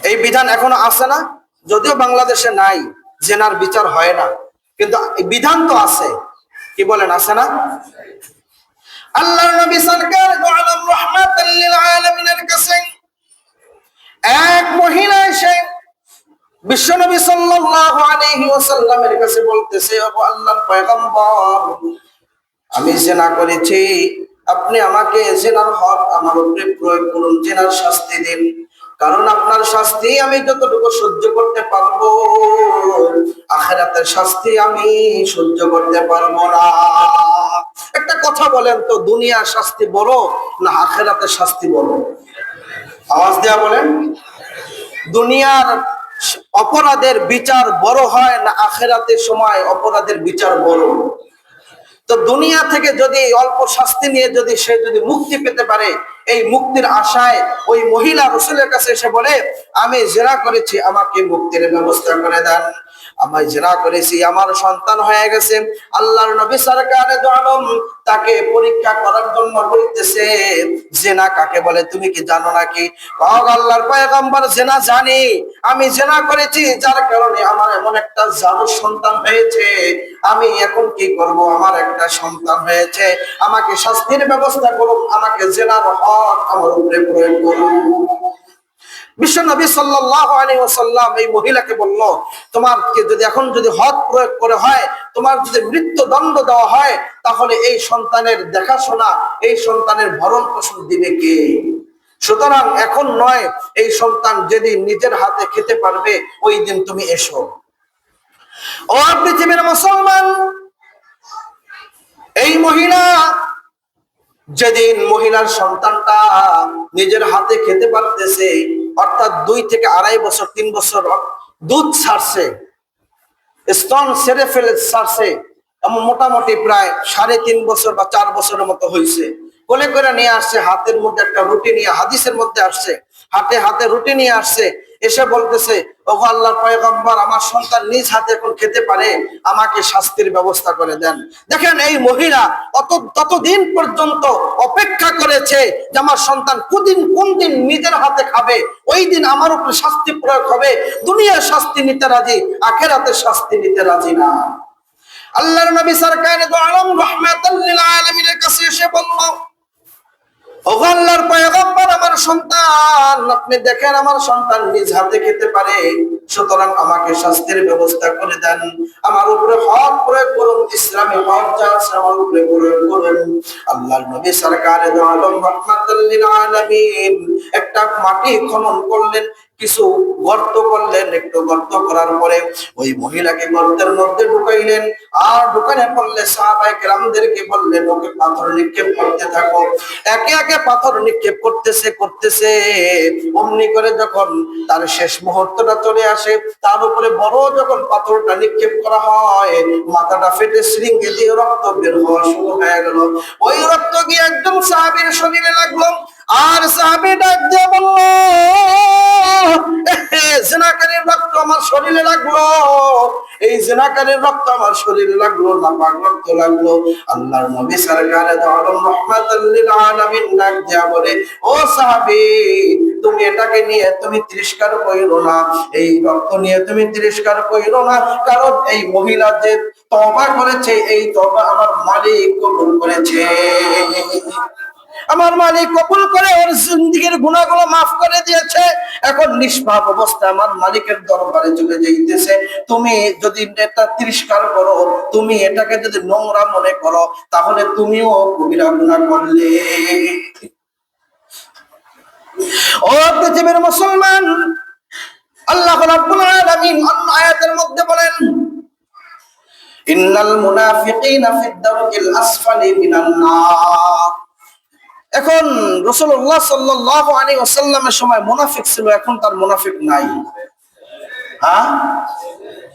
এই বিধান এখনো আছে না? যদিও বাংলাদেশে নাই, জিনার বিচার হয় না, কিন্তু বিধান তো আছে। কি বলেন, আছে না? আল্লাহর নবী সরকার দু আলম রাহমাতাল লিল আলামিনের কাছে এক মহিলা এসে বিশ্বনবী সাল্লাল্লাহু আলাইহি ওয়াসাল্লামের কাছে বলতেছে, ও আল্লাহর পয়গম্বর, আমি জিনা করেছি, আপনি আমাকে জিনার হদ আমার উপরে প্রয়োগ করুন, জিনার শাস্তি দিন, কারণ আপনার শাস্তি আমি যতটুকু সহ্য করতে পারবো, আখিরাতের শাস্তি আমি সহ্য করতে পারবো না। একটা কথা বলেন তো, দুনিয়ার শাস্তি বড় না আখিরাতের শাস্তি বড়? আওয়াজ দেয়া বলেন। দুনিয়ার অপরাধের বিচার বড় হয় না আখিরাতের সময় অপরাধের বিচার বড়? তো দুনিয়া থেকে যদি অল্প শাস্তি নিয়ে যদি সে যদি মুক্তি পেতে পারে, এই মুক্তির আশায় ওই মহিলা রাসূলের কাছে এসে বলে, আমি জিনা করেছি, আমাকে মুক্তির ব্যবস্থা করে দেন। আমি জিনা করেছি, আমার সন্তান হয়ে গেছে। আল্লাহর নবী সরকারে দু আলম তাকে পরীক্ষা করার জন্য বলতেছে, জিনা কাকে বলে তুমি কি জানো নাকি? আল্লাহর পয়গম্বর, জিনা জানি, আমি জিনা করেছি, যার কারণে আমার এমন একটা জাদুর সন্তান হয়েছে। আমি এখন কি করব? আমার একটা সন্তান হয়েছে, আমাকে শাস্তির ব্যবস্থা করুন, আমাকে জিনার হদ আমার উপরে প্রয়োগ করুন। বিশ্বনবী সাল্লাল্লাহু আলাইহি ওয়াসাল্লাম এই মহিলাকে বলল, তোমাকে যদি এখন যদি হদ প্রয়োগ করে হয়, তোমার যদি মৃত্যুদণ্ড দেওয়া হয়, তাহলে এই সন্তানের দেখাশোনা, এই সন্তানের ভরণ পোষণ দিবে কে? সুতরাং এখন নয়, এই সন্তান যেদিন নিজের হাতে খেতে পারবে ওই দিন তুমি এসো। ও পৃথিবীর মুসলমান, এই মহিলা যেদিন মহিলার সন্তানটা নিজের হাতে খেতে পারতেছে, অর্থাৎ 2 থেকে 2.5 বছর 3 বছর দুধ ছাড়ছে, স্তন ছেড়ে ফেলে ছাড়ছে, মোটামুটি প্রায় 3.5 বছর বা 4 বছরের মতো হয়েছে। কোলে করে নিয়ে আসছে, হাতের মধ্যে একটা রুটি নিয়ে, হাদিসের মধ্যে আসছে হাতে হাতে রুটি নিয়ে আসছে, এসে বলতেছে, ওগো আল্লাহর পয়গম্বর, আমার সন্তান নিজ হাতে এখন খেতে পারে, আমাকে শাস্তির ব্যবস্থা করে দেন। দেখেন এই মহিলা ততদিন পর্যন্ত অপেক্ষা করেছে যে আমার সন্তান কোন দিন নিজের হাতে খাবে, ওই দিন আমার উপরে শাস্তি প্রয়োগ হবে। দুনিয়ার শাস্তি নিতে রাজি, আখিরাতের শাস্তি নিতে রাজি না। আল্লাহর নবী সরকারে দু আলম রাহমাতাল লিল আলামিনের কাছে এসে বলল, ওগো আল্লাহর পয়গম্বর, আমার সন্তান, আপনি দেখেন আমার সন্তান নিজ হাতে খেতে পারে, সুতরাং আমাকে শাস্তির ব্যবস্থা করে দেন, আমার উপরে হক প্রয়োগ করুন, ইসলামী হক যা আছে আমার উপরে প্রয়োগ করুন। আল্লাহর নবী সরকারে দু আলম রাহমাতাল লিল আলামিন একটা মাটি খনন করলেন, কিছু গর্ত করলেন। একটু গর্ত করার পরে ওই মহিলাকে গর্তের মধ্যে ঢুকাইলেন, আর ঢুকানে পড়লে সাহাবায়ে কেরামদেরকে বললেন, ওকে পাথর নিক্ষেপ করতে থাকো। একে একে পাথর নিক্ষেপ করতেছে অমনি করে যখন তার শেষ মুহূর্তটা চলে আসে, তার উপরে বড় যখন পাথরটা নিক্ষেপ করা হয়, মাথাটা ফেটে শৃঙ্গে দিয়ে রক্ত বের হওয়া শুরু হয়ে গেল। ওই রক্ত গিয়ে একদম সাহাবীর শরীরে লাগলো, আর সাহাবী ডাক দিয়ে বলল, জিনাকারীর রক্ত আমার শরীরে লাগলো, এই জিনাকারীর রক্ত আমার শরীরে লাগলো, নাপাক রক্ত লাগলো। আল্লাহর নবী সরকারে দু আলম রাহমাতাল লিল আলামিন ডাক দিয়া বলে, ও সাহাবী, তুমি এটাকে নিয়ে তুমি তিরস্কার কইরো না, এই রক্ত নিয়ে তুমি তিরস্কার কইরো না, কারণ এই মহিলা যে তওবা করেছে, এই তওবা আমার মালিক কবুল করেছে। আমার মালিক কবুল করে ওর জিন্দেগীর গুনাহগুলো মাফ করে দিয়েছে। এখন নিষ্পাপ অবস্থায় আমার মালিকের দরবারে চলে যাইতেছে। তুমি যদি এটা তিরস্কার করো, তুমি এটাকে যদি নোংরা মনে করো, তাহলে তুমিও কবিরা গুনাহ করলে। ও পৃথিবীর মুসলমান, আল্লাহ রাব্বুল আলামিন অন্য আয়াতের মধ্যে বলেন, ইন্নাল মুনাফিকিনা ফিদ দারকিল আসফালি মিনান নার। এখন রাসূলুল্লাহ সাল্লাল্লাহু আলাইহি ওয়াসাল্লামের সময় মুনাফিক ছিল, এখন তার মুনাফিক নাই। হ্যাঁ,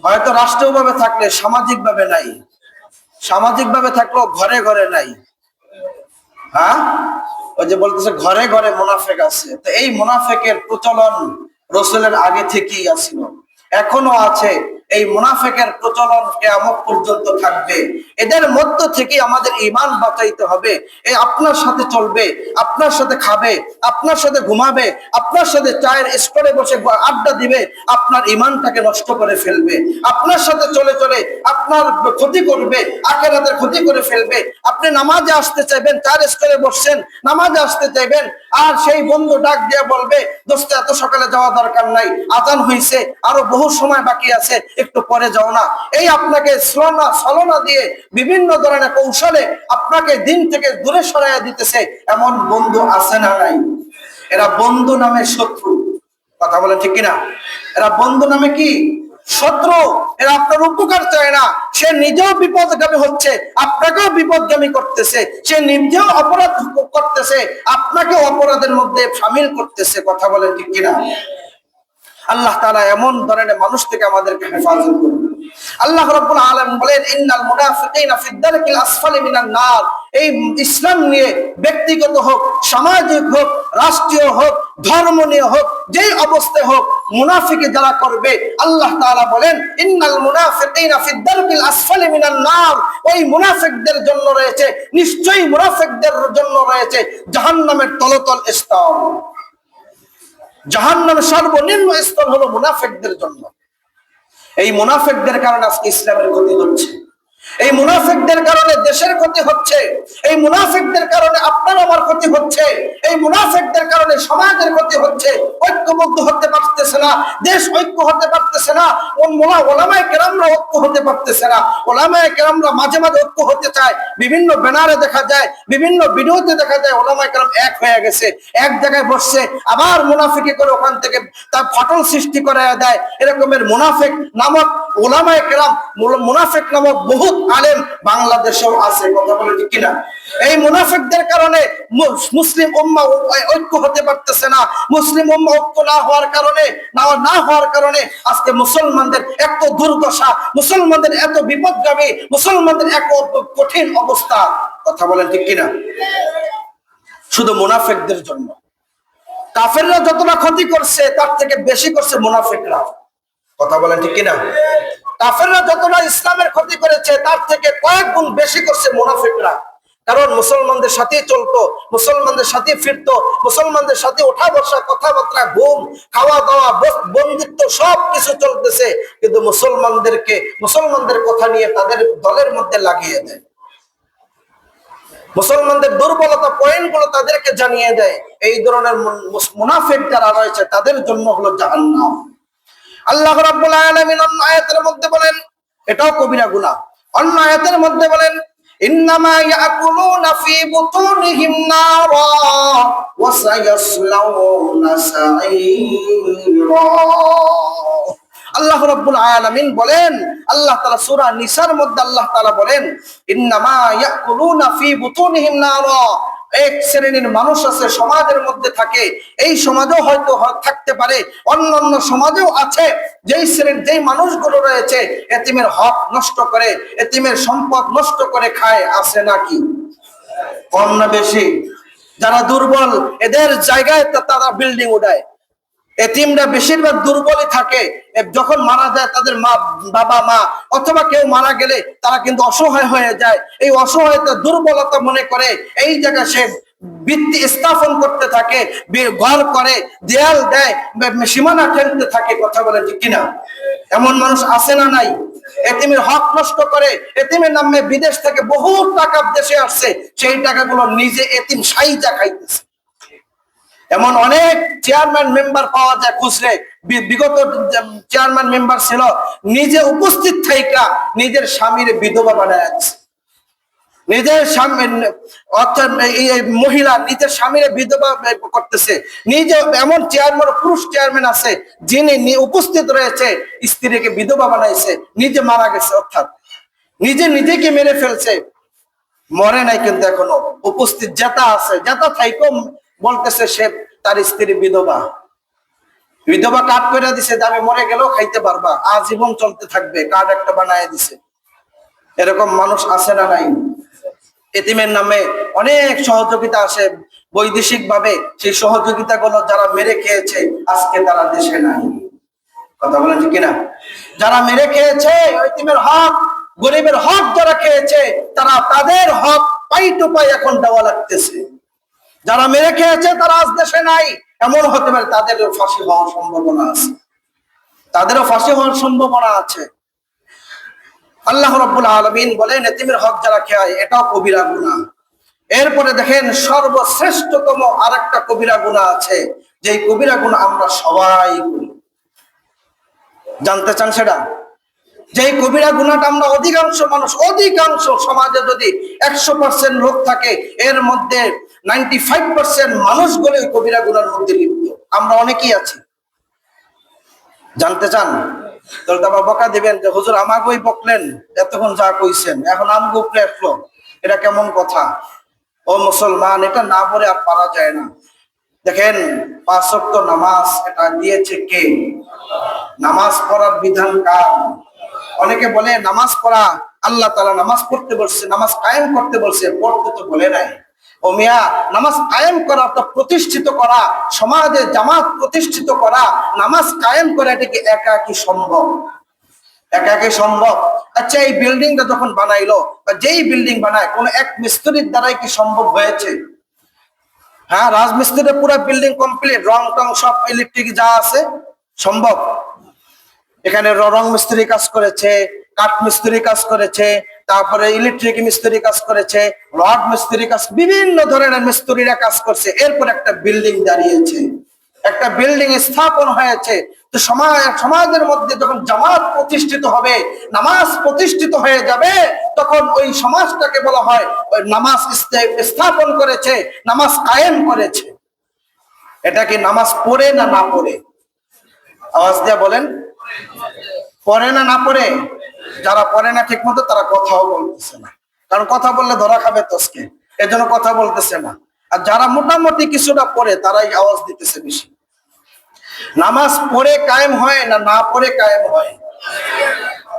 হয়তো রাষ্ট্রীয়ভাবে থাকলে, সামাজিকভাবে নাই, সামাজিকভাবে থাকলেও ঘরে ঘরে নাই। হ্যাঁ, ওই যে বলতেছে ঘরে ঘরে মুনাফিক আছে। তো এই মুনাফিকের প্রচলন রাসূলের আগে থেকেই ছিল, এখনো আছে। এই মুনাফিকের প্রচলন কিয়ামত পর্যন্ত থাকবে। এদের মধ্য থেকে আমাদের ঈমান বাঁচাইতে হবে। এই আপনার সাথে চলবে, আপনার সাথে খাবে, আপনার সাথে ঘুমাবে, আপনার সাথে চায়ের স্টোরে বসে আড্ডা দিবে, আপনার ঈমানটাকে নষ্ট করে ফেলবে। আপনার সাথে চলে চলে আপনার ক্ষতি করবে, আখিরাতের ক্ষতি করে ফেলবে। আপনি নামাজে আসতে চাইবেন, চায়ের স্টোরে বসছেন, নামাজে আসতে চাইবেন, আর সেই বন্ধু ডাক দিয়ে বলবে, দোস্ত এত সকালে যাওয়া দরকার নাই, আজান হইছে, আরো বহু সময় বাকি আছে, একটু পরে যাও না। এই আপনাকে ছলনা দিয়ে বিভিন্ন ধরনের কৌশলে আপনাকে দিন থেকে দূরে সরাইয়া দিতেছে। এমন বন্ধু আছে না নাই? এরা বন্ধু নামে শত্রু। কথা বলে ঠিক কিনা? এরা বন্ধু নামে কি? শত্রু। এরা আপনার উপকার চায় না, সে নিজেও বিপদগামী হচ্ছে, আপনাকেও বিপদগামী করতেছে, সে নিজেও অপরাধ করতেছে, আপনাকেও অপরাধের মধ্যে শামিল করতেছে। কথা বলে ঠিক কিনা? আল্লাহ তাআলা এমন ধরনের মানুষ থেকে আমাদেরকে হেফাজত করুন। আল্লাহ রাব্বুল আলামিন বলেন, ইন্নাল মুনাফিকিনা ফিদ দারকিল আসফালি মিনান নার। এই ইসলাম নিয়ে ব্যক্তিগত হোক, সামাজিক হোক, রাষ্ট্রীয় হোক, ধর্ম নিয়ে হোক, যেই অবস্থায় হোক, মুনাফিকি যারা করবে, আল্লাহ তাআলা বলেন, ইন্নাল মুনাফিকিনা ফিদ দারকিল আসফালি মিনান নার। ওই মুনাফিকদের জন্য রয়েছে, নিশ্চয়ই মুনাফিকদের জন্য রয়েছে জাহান্নামের তলতল স্তর। জাহান্নামের সর্বনিম্ন স্তর হলো মুনাফিকদের জন্য। এই মুনাফিকদের কারণে আজকে ইসলামের ক্ষতি হচ্ছে, এই মুনাফিকদের কারণে দেশের ক্ষতি হচ্ছে, এই মুনাফিকদের কারণে আপনার আমার ক্ষতি হচ্ছে, এই মুনাফিকদের কারণে সমাজের ক্ষতি হচ্ছে। ঐক্যবদ্ধ হতে পারতেছে না, দেশ ঐক্য হতে পারতেছে না, ওলামায়ে কেরামরা ঐক্য হতে পারতেছে না। ওলামায়ে কেরামরা মাঝে মাঝে ঐক্য হতে চায়, বিভিন্ন ব্যানারে দেখা যায়, বিভিন্ন ভিডিওতে দেখা যায় ওলামায়ে কেরাম এক হয়ে গেছে, এক জায়গায় বসছে, আবার মুনাফিকি করে ওখান থেকে তার ফাটল সৃষ্টি করে দেয়। এরকমের মুনাফিক নামক ওলামায়ে কেরাম, মুনাফিক নামক বহুত আলেম বাংলাদেশেও আছে, কথা বলে ঠিক কিনা? এই মুনাফিকদের কারণে মুসলিম উম্মাহ ঐক্য হতে পারতেছে না। মুসলিম উম্মাহ ঐক্য না হওয়ার কারণে আজকে মুসলমানদের এত দুর্দশা, মুসলমানদের এত বিপদগামী, মুসলমানদের এত কঠিন অবস্থা, কথা বলেন ঠিক কিনা? শুধু মুনাফিকদের জন্য। কাফেররা যতটা ক্ষতি করছে তার থেকে বেশি করছে মুনাফিকরা, কথা বলেন ঠিক কিনা? কাফেররা যতটা ইসলামের ক্ষতি করেছে তার থেকে কয়েক গুণ বেশি করছে মুনাফিকরা। কারণ মুসলমানদের সাথে চলতো, মুসলমানদের সাথে ফিরতো, মুসলমানদের সাথে ওঠা বসা, কথাবার্তা, ঘুম, খাওয়া দাওয়া, বন্ধুত্ব সবকিছু চলতেছে, কিন্তু মুসলমানদের কথা নিয়ে তাদের দলের মধ্যে লাগিয়ে দেয়, মুসলমানদের দুর্বলতা পয়েন্ট গুলো তাদেরকে জানিয়ে দেয়। এই ধরনের মুনাফিক যারা রয়েছে তাদের জন্য হলো জাহান্নাম। আল্লাহ রাব্বুল আলামিন অন্য আয়াতের মধ্যে বলেন, এটাও কবিরা গুনাহ, অন্য আয়াতের মধ্যে বলেন ইন্নামা ইয়াকুলুনা ফি বুতুনিহিম নারা ওয়া সায়াসলাউনা সাঈরা। আল্লাহ রাব্বুল আলামিন বলেন, আল্লাহ তাআলা সূরা নিসার মধ্যে আল্লাহ তাআলা বলেন ইন্নামা ইয়াকুলুনা ফি বুতুনিহিম নারা। এক শ্রেণীর মানুষ আছে সমাজের মধ্যে থাকে, এই সমাজেও হয়তো থাকতে পারে, অন্যান্য সমাজেও আছে, যেই মানুষগুলো রয়েছে এতিমের হক নষ্ট করে, এতিমের সম্পদ নষ্ট করে খায়, আছে নাকি? কম না বেশি? যারা দুর্বল এদের জায়গায় তারা বিল্ডিং উঠায়। এতিমরা বেশিরভাগ দুর্বলই থাকে, যখন মারা যায় তাদের বাবা মা অথবা কেউ মারা গেলে তারা কিন্তু অসহায় হয়ে যায়। এই অসহায়তা দুর্বলতা মনে করে এই জায়গায় সে ভিত্তি স্থাপন করতে থাকে, ঘর করে, দেয়াল দেয়, সীমানা ঠেলতে থাকে, কথা বলে ঠিক কিনা? এমন মানুষ আছে না নাই? এতিমের হক নষ্ট করে, এতিমের নামে বিদেশ থেকে বহু টাকা দেশে আসছে, সেই টাকাগুলো নিজে এতিম সাইজা খাইতেছে। এমন অনেক চেয়ারম্যান মেম্বার পাওয়া যায় খুঁজলে, বিগত চেয়ারম্যান মেম্বার ছিল, নিজে উপস্থিত থাইকা নিজের স্বামীর বিধবা বানায় আছে, নিজের স্বামী অর্থাৎ মহিলা নিজের স্বামীর বিধবা করতেছে। নিজে এমন চেয়ারম্যান, পুরুষ চেয়ারম্যান আছে যিনি উপস্থিত রয়েছে, স্ত্রীকে বিধবা বানাইছে, নিজে মারা গেছে, অর্থাৎ নিজেকে মেরে ফেলছে, মরে নাই কিন্তু এখনো উপস্থিত জেতা আছে, জেতা থাইকো বলতেছে সে তার স্ত্রী বিধবা কার্ড করে দিছে, আমি মরে গেলেও খাইতে পারবা, আজীবন চলতে থাকবে, কার্ড একটা বানায় দিছে। এরকম মানুষ আছে না নাই? এতিমের নামে অনেক সহযোগিতা আসে বৈদেশিক ভাবে, সেই সহযোগিতা গুলো যারা মেরে খেয়েছে আজকে তারা দেশে নাই, কথা বলেন ঠিক কিনা? যারা মেরে খেয়েছে এতিমের হক, গরিবের হক যারা খেয়েছে, তাদের হক পাই টু পাই এখন দেওয়া লাগতেছে। যারা মেরে খেয়েছে তারা আজ দেশে নাই, এমন হতে পারে তাদেরও ফাঁসি হওয়ার সম্ভাবনা আছে, আল্লাহ রাব্বুল আলামিন বলেন এতিমের হক যারা খায় এটাও কবিরা গুনাহ। এরপরে দেখেন সর্বশ্রেষ্ঠতম আরেকটা কবিরা গুনাহ আছে, যেই কবিরা গুনাহ আমরা সবাই করি। জানতে চান সেটা? যেই কবিরা গুনাহটা আমরা অধিকাংশ সমাজে যদি 100% লোক থাকে, এর মধ্যে 95% মানুষগুলো ওই কবিরা গুনার মধ্যে লিপ্ত। আমরা অনেকেই আছি। জানতে চান? তাহলে আবার বকা দিবেন যে হুজুর আমাকেই বকলেন, এতক্ষণ যা কইছেন এখন আমগো উপরে আসলো, এটা কেমন কথা? ও মুসলমান, এটা না পড়ে আর পারা যায় না। দেখেন 5 ওয়াক্ত নামাজ এটা দিয়েছে কে? নামাজ পড়ার বিধান কার? অনেকে বলে নামাজ পড়া, আল্লাহ তাআলা নামাজ পড়তে বলছে, নামাজ কায়েম করতে বলছে, পড়তে তো বলে নাই। ও মিয়া, নামাজ কায়েম করা তো প্রতিষ্ঠিত করা, সমাজে জামাত প্রতিষ্ঠিত করা, নামাজ কায়েম করা, এটা কি একা কি সম্ভব? আচ্ছা, এই বিল্ডিংটা যখন বানাইলো, বা যেই বিল্ডিং বানায় কোন এক মিস্ত্রির দ্বারাই কি সম্ভব হয়েছে? হ্যাঁ, রাজমিস্ত্রির পুরো বিল্ডিং কমপ্লিট, রং টং সব ইলেকট্রিক যা আছে সম্ভব? এখানে রং মিস্ত্রি কাজ করেছে, কাঠ মিস্ত্রি কাজ করেছে, তারপরে ইলেকট্রিক মিস্ত্রি কাজ করেছে, রড মিস্ত্রি কাজ, বিভিন্ন ধরনের মিস্ত্রিরা কাজ করছে, এরপর একটা বিল্ডিং দাঁড়িয়েছে, একটা বিল্ডিং স্থাপন হয়েছে। তো সমাজের মধ্যে যখন জামাত প্রতিষ্ঠিত হবে, নামাজ প্রতিষ্ঠিত হয়ে যাবে, তখন ওই সমাজটাকে বলা হয় নামাজ স্থাপন করেছে, নামাজ কায়েম করেছে। এটা কি নামাজ পড়ে না না পড়ে? আওয়াজ দিয়ে বলেন, পড়ে না না পড়ে? যারা পড়ে না ঠিক মতো তারা কথাও বলতেছে না, কারণ কথা বললে ধরা খাবে তোসকে, এজন্য কথা বলতেছে না। আর যারা মোটামুটি কিছুটা পড়ে তারাই আওয়াজ দিতেছে বেশি। নামাজ পড়ে কায়েম হয় না, না পড়ে কায়েম হয়?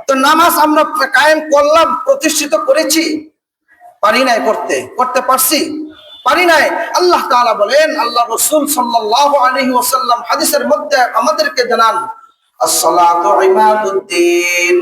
তো নামাজ আমরা কায়েম করলাম, প্রতিষ্ঠিত করেছি, পারি নাই করতে? করতে পারছি? পারি নাই। আল্লাহ তাআলা বলেন, আল্লাহ রাসূল সাল্লাল্লাহু আলাইহি ওয়াসাল্লাম হাদিসের মধ্যে আমাদেরকে জানান, as-salatu ইমাদুদ্দিন,